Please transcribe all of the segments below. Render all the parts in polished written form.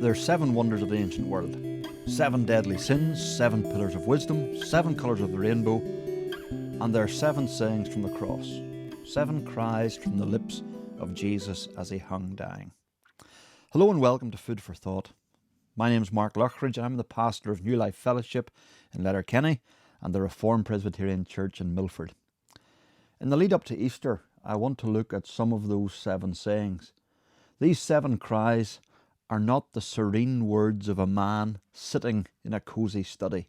There's 7 wonders of the ancient world, 7 deadly sins, 7 pillars of wisdom, 7 colours of the rainbow, and there are 7 sayings from the cross, 7 cries from the lips of Jesus as he hung dying. Hello and welcome to Food for Thought. My name is Mark Lockridge and I'm the pastor of New Life Fellowship in Letterkenny and the Reformed Presbyterian Church in Milford. In the lead up to Easter, I want to look at some of those 7 sayings. These 7 cries are not the serene words of a man sitting in a cosy study.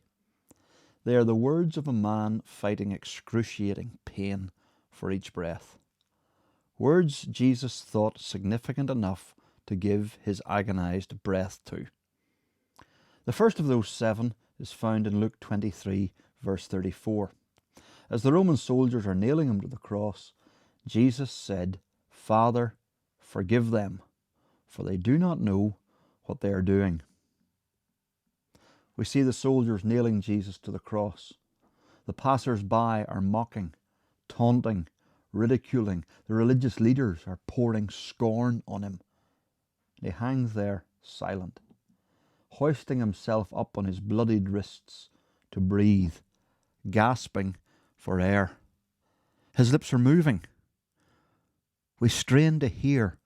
They are the words of a man fighting excruciating pain for each breath. Words Jesus thought significant enough to give his agonized breath to. The first of those 7 is found in Luke 23, verse 34. As the Roman soldiers are nailing him to the cross, Jesus said, "Father, forgive them, for they do not know what they are doing." We see the soldiers nailing Jesus to the cross. The passers-by are mocking, taunting, ridiculing. The religious leaders are pouring scorn on him. He hangs there silent, hoisting himself up on his bloodied wrists to breathe, gasping for air. His lips are moving. We strain to hear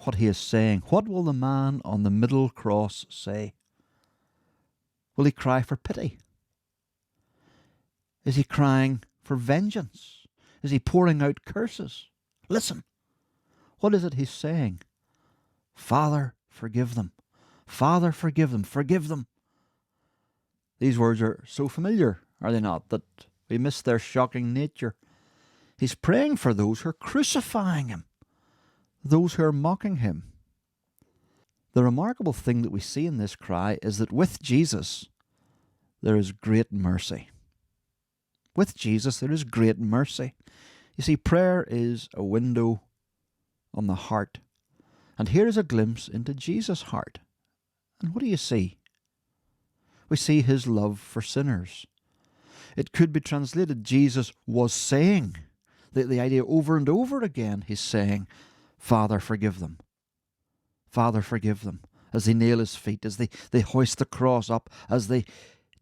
what he is saying. What will the man on the middle cross say? Will he cry for pity? Is he crying for vengeance? Is he pouring out curses? Listen. What is it he's saying? Father, forgive them. Father, forgive them. Forgive them. These words are so familiar, are they not, that we miss their shocking nature. He's praying for those who are crucifying him, those who are mocking him. The remarkable thing that we see in this cry is that with Jesus, there is great mercy. With Jesus, there is great mercy. You see, prayer is a window on the heart. And here is a glimpse into Jesus' heart. And what do you see? We see his love for sinners. It could be translated, Jesus was saying, the idea over and over again, he's saying, Father, forgive them. Father, forgive them. As they nail his feet, as they hoist the cross up, as they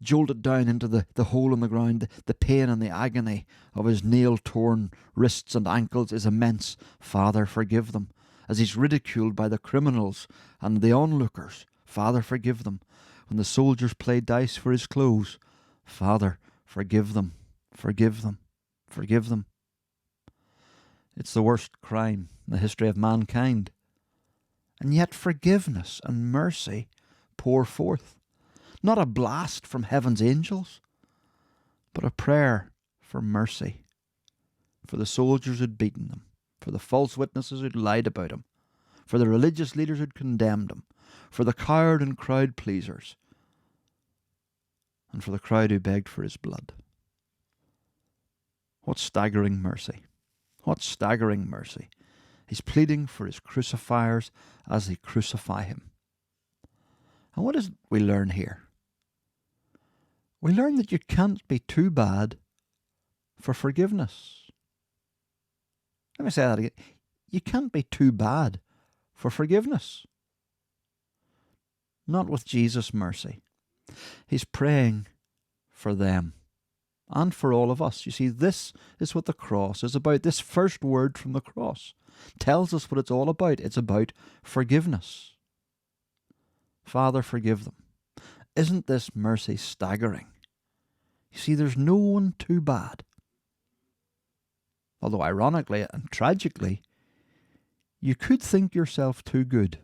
jolt it down into the hole in the ground, the pain and the agony of his nail-torn wrists and ankles is immense. Father, forgive them. As he's ridiculed by the criminals and the onlookers, Father, forgive them. When the soldiers play dice for his clothes, Father, forgive them. Forgive them. Forgive them. It's the worst crime in the history of mankind. And yet forgiveness and mercy pour forth. Not a blast from heaven's angels, but a prayer for mercy. For the soldiers who'd beaten them, for the false witnesses who'd lied about him, for the religious leaders who'd condemned him, for the coward and crowd pleasers, and for the crowd who begged for his blood. What staggering mercy. What staggering mercy. He's pleading for his crucifiers as they crucify him. And what is it we learn here? We learn that you can't be too bad for forgiveness. Let me say that again. You can't be too bad for forgiveness. Not with Jesus' mercy. He's praying for them. And for all of us. You see, this is what the cross is about. This first word from the cross tells us what it's all about. It's about forgiveness. Father, forgive them. Isn't this mercy staggering? You see, there's no one too bad. Although ironically and tragically, you could think yourself too good.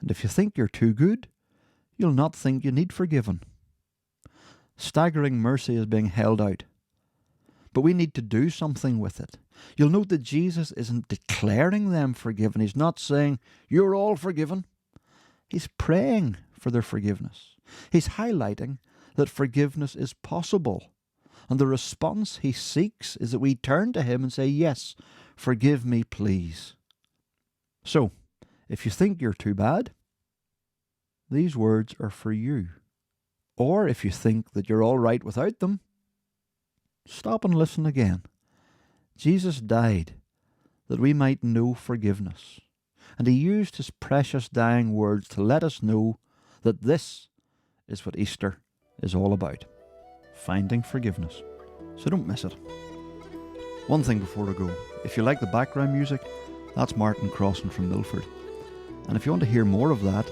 And if you think you're too good, you'll not think you need forgiven. Staggering mercy is being held out. But we need to do something with it. You'll note that Jesus isn't declaring them forgiven. He's not saying, you're all forgiven. He's praying for their forgiveness. He's highlighting that forgiveness is possible. And the response he seeks is that we turn to him and say, yes, forgive me, please. So, if you think you're too bad, these words are for you. Or if you think that you're all right without them, stop and listen again. Jesus died that we might know forgiveness. And he used his precious dying words to let us know that this is what Easter is all about. Finding forgiveness. So don't miss it. One thing before I go. If you like the background music, that's Martin Crossan from Milford. And if you want to hear more of that,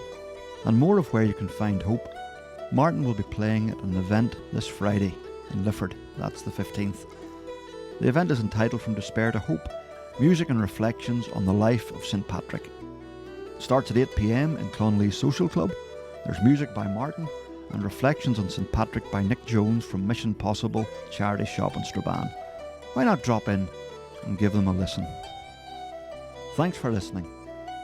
and more of where you can find hope, Martin will be playing at an event this Friday in Lifford. That's the 15th. The event is entitled From Despair to Hope, Music and Reflections on the Life of St. Patrick. It starts at 8 p.m. in Clonleigh Social Club. There's music by Martin and reflections on St. Patrick by Nick Jones from Mission Possible charity shop in Strabane. Why not drop in and give them a listen? Thanks for listening.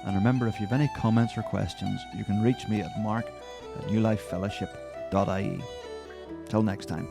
And remember, if you have any comments or questions, you can reach me at mark@newlifefellowship.ie. Till next time.